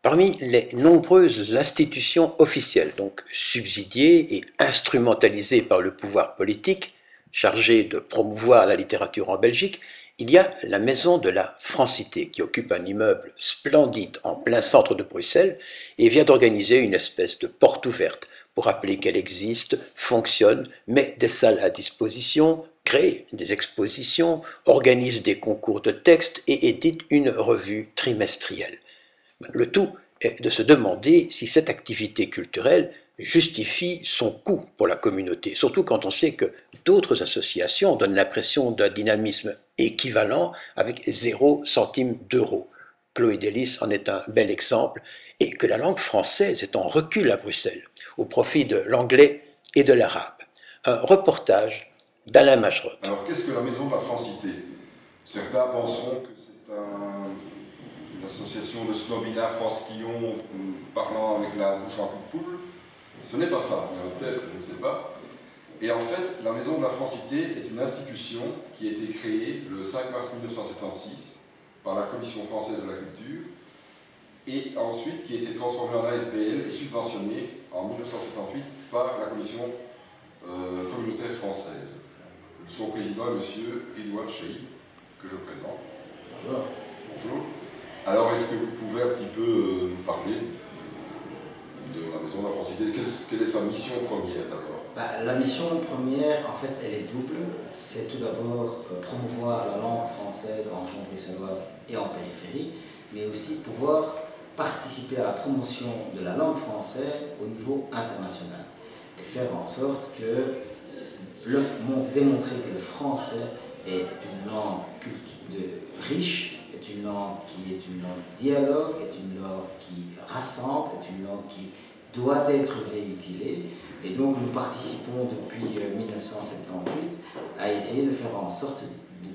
Parmi les nombreuses institutions officielles, donc subsidiées et instrumentalisées par le pouvoir politique, chargées de promouvoir la littérature en Belgique, il y a la Maison de la Francité qui occupe un immeuble splendide en plein centre de Bruxelles et vient d'organiser une espèce de porte ouverte pour rappeler qu'elle existe, fonctionne, met des salles à disposition, crée des expositions, organise des concours de textes et édite une revue trimestrielle. Le tout est de se demander si cette activité culturelle justifie son coût pour la communauté, surtout quand on sait que d'autres associations donnent l'impression d'un dynamisme équivalent avec 0 centime d'euro. Chloé Delis en est un bel exemple, et que la langue française est en recul à Bruxelles, au profit de l'anglais et de l'arabe. Un reportage d'Alain Macherotte. Alors qu'est-ce que la Maison de la Francité? Certains penseront que c'est une association de snobinards franskillons parlant avec la bouche en coup de poule. Ce n'est pas ça, peut-être, je ne sais pas. Et en fait, la Maison de la Francité est une institution qui a été créée le 5 mars 1976 par la Commission française de la culture et ensuite qui a été transformée en ASBL et subventionnée en 1978 par la Commission communautaire française. Son président est M. Ridouane Chahib, que je présente. Bonjour. Bonjour. Alors, est-ce que vous pouvez un petit peu nous parler de la Maison de la Francité? Quelle est sa mission première d'abord? La mission première, en fait, elle est double. C'est tout d'abord promouvoir la langue française en région bruxelloise et en périphérie, mais aussi pouvoir participer à la promotion de la langue française au niveau international et faire en sorte que démontrer que le français est une langue riche, est une langue qui est une langue dialogue, est une langue qui rassemble, est une langue qui doit être véhiculée. Et donc nous participons depuis 1978 à essayer de faire en sorte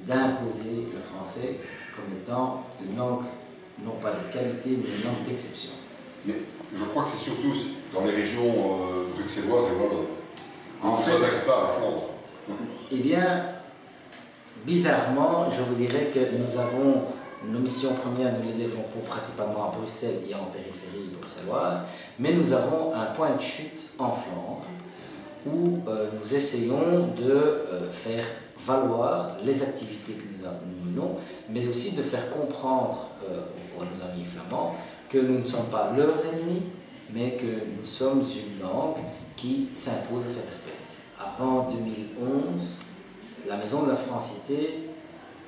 d'imposer le français comme étant une langue, non pas de qualité, mais une langue d'exception. Mais je crois que c'est surtout dans les régions bruxelloises et wallonnes. On ne s'attaque pas à Flandre. Eh bien, bizarrement, je vous dirais que nous avons nos missions premières, nous les développons principalement à Bruxelles et en périphérie bruxelloise, mais nous avons un point de chute en Flandre où nous essayons de faire valoir les activités que nous menons, mais aussi de faire comprendre à nos amis flamands que nous ne sommes pas leurs ennemis, mais que nous sommes une langue qui s'impose et se respecte. Avant 2011, la Maison de la Francité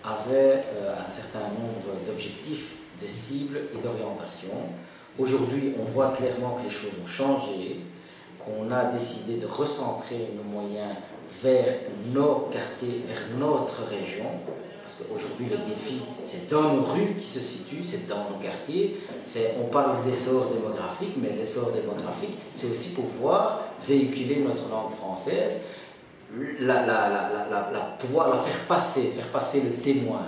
avait un certain nombre d'objectifs, de cibles et d'orientations. Aujourd'hui, on voit clairement que les choses ont changé, qu'on a décidé de recentrer nos moyens vers nos quartiers, vers notre région, parce qu'aujourd'hui le défi, c'est dans nos rues qui se situent, c'est dans nos quartiers. On parle d'essor démographique, mais l'essor démographique, c'est aussi pouvoir véhiculer notre langue française, pouvoir la faire passer le témoin.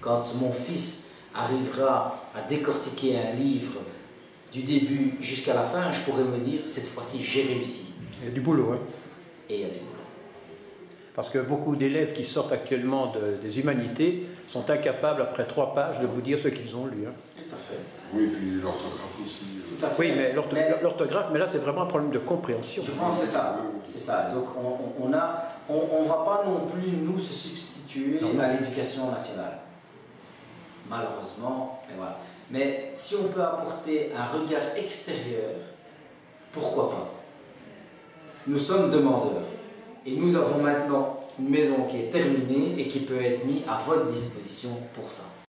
Quand mon fils arrivera à décortiquer un livre du début jusqu'à la fin, je pourrais me dire, cette fois-ci, j'ai réussi. Il y a du boulot, hein. Et il y a du boulot. Parce que beaucoup d'élèves qui sortent actuellement des humanités sont incapables, après 3 pages, de vous dire ce qu'ils ont lu. Hein. Tout à fait. Oui, et puis l'orthographe aussi. Tout à fait. Oui, mais l'orthographe, mais là, c'est vraiment un problème de compréhension. Je pense que c'est ça. C'est ça. Donc, on ne va pas non plus, nous, se substituer à l'éducation nationale. Malheureusement, mais voilà. Mais si on peut apporter un regard extérieur, pourquoi pas? Nous sommes demandeurs. Et nous avons maintenant une maison qui est terminée et qui peut être mise à votre disposition pour ça.